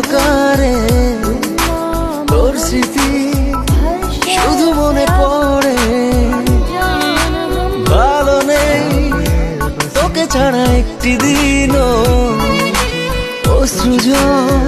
অন্ধকারে তোর স্মৃতি শুধু মনে পড়ে। ভালো নেই তোকে ছাড়া একটি দিনও, অশ্রু জল